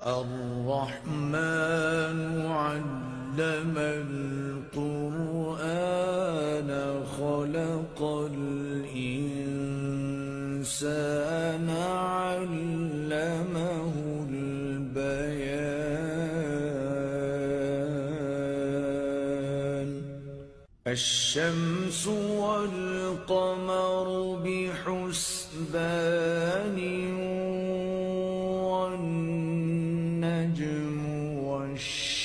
الرحمن علم القرآن خلق الإنسان علمه البيان الشمس والقمر بحسبان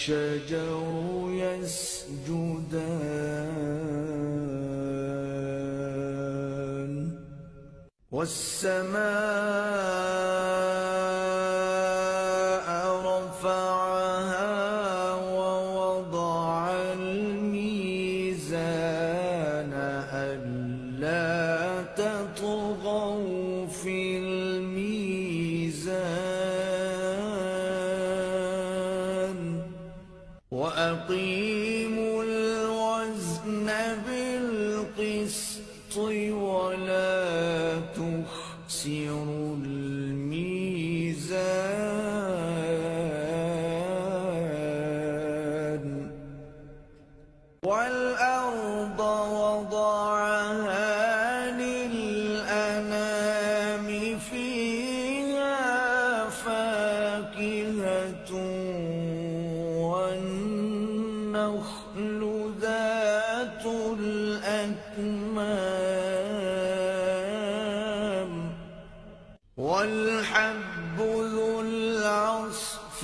والشجر يسجدان والسماء رفعها ووضع الميزان ألا تطغوا في الميزان وأقيموا الوزن بالقسط ولا تخسروا الميزان والأرض وضعها للأنام فيها فاكهة والنخل ذات الأكمام والحب ذو العصف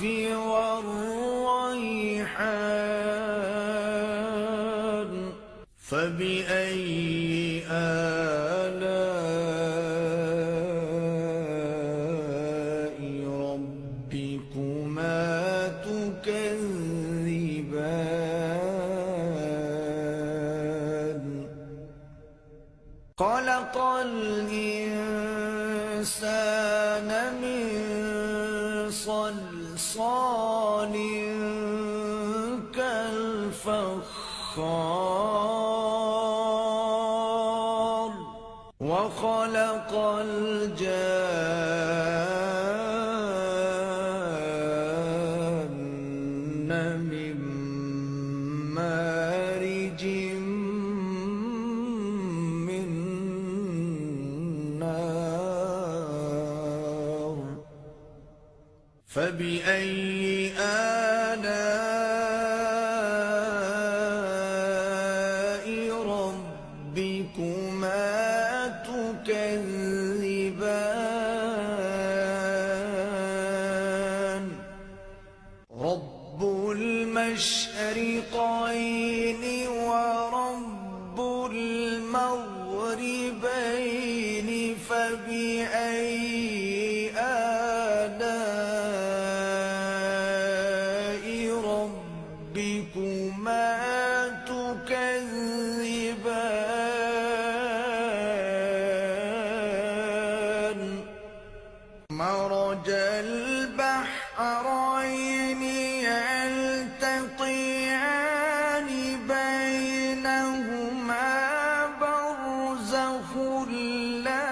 والريحان فبأي آلاء ربكما تكذبان خلق الإنسان من صلصال كالفخار وخلق الجان من مارج من نار فبأي آلاء ربكما تكذبان رب المشرقين ورب المغربين فبأي آلاء ربكما تكذبان مرج البحرين يلتقيان بينهما برزخ لا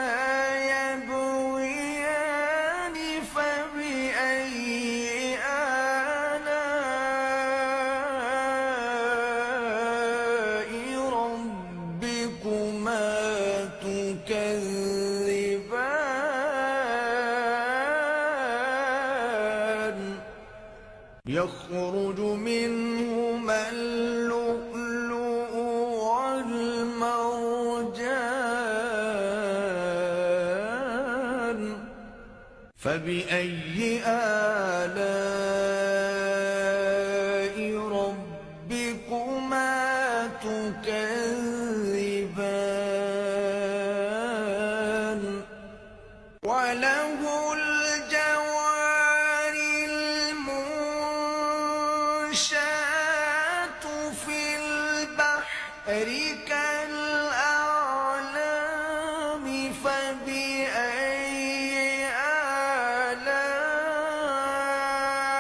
يبغيان فبأي آلاء ربكما تكذبان يخرج منهما اللؤلؤ والمرجان فبأي آلاء ربكما تكذبان وله الجوار المنشآت في البحر كالأعلام فبأي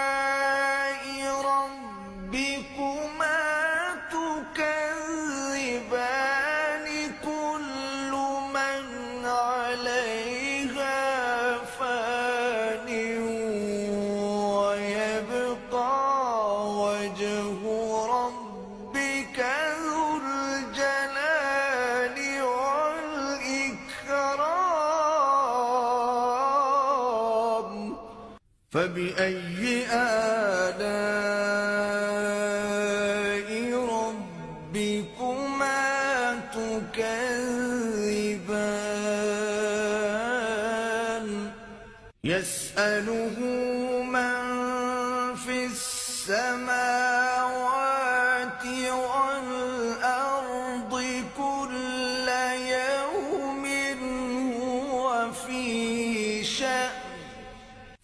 آلاء ربكما تكذبان كل من عليها فان فبأي آلاء ربكما تكذبان يسأله من في السماوات والأرض كل يوم هو في شأن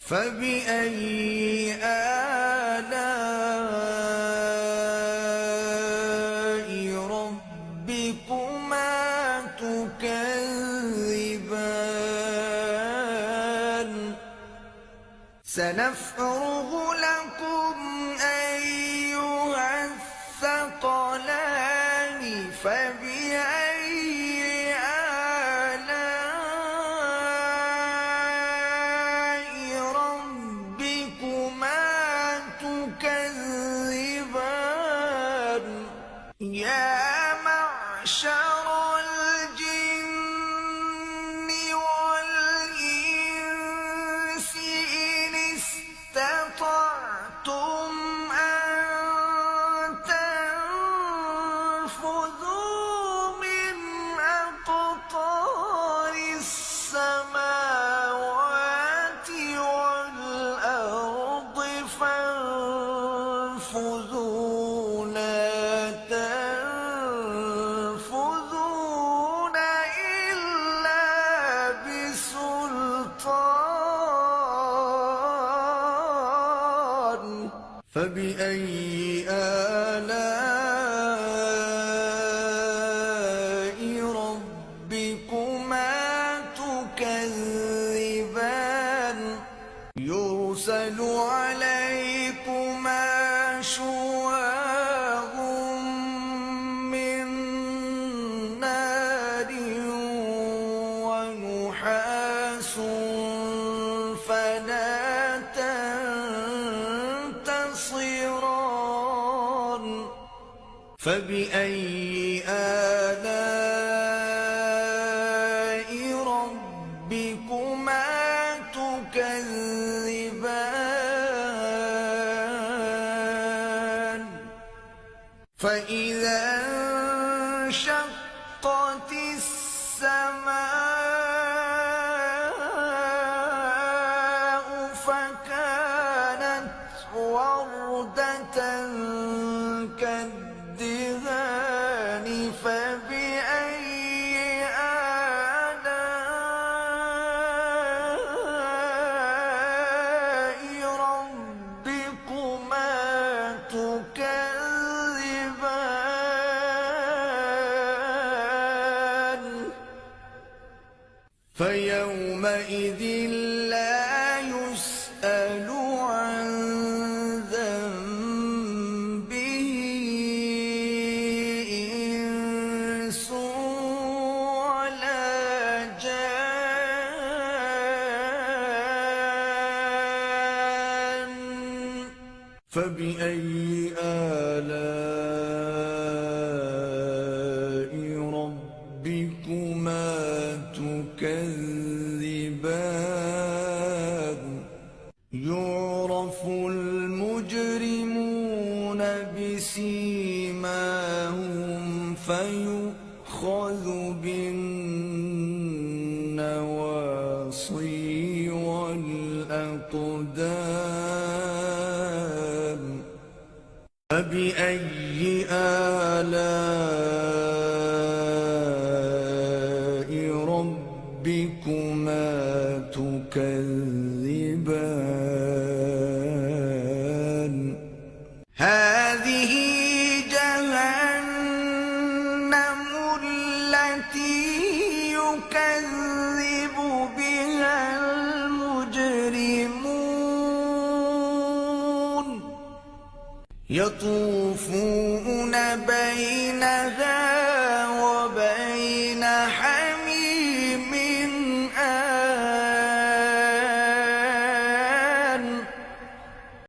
فبأي آلاء ربكما تكذبان سنفرغ لكم أيها الثقلان فبأي آلاء ربكما تكذبان يا معشر الجن والإنس إن استطعتم أن تنفذوا من أقطار السماوات والأرض فانفذوا لا تنفذون إلا بسلطان فبأي آلاء ربكما تكذبان يرسل عليكما شواظ من نار ونحاس فلا تنتصران فبأي آلاء ربكما تكذبان فإذا انشقت السماء فكانت وردة كالدهان فبأي آلاء ربكما تكذبان فيومئذ لا يسأل عن ذنبه إنس ولا جان فبأي آلاء ربكما تكذبان يعرف المجرمون بسيماهم فيؤخذ بالنواصي والأقدام فبأي آلاء ربكما تكذبان هذه جهنم التي يكذب بها المجرمون يطوفون بينها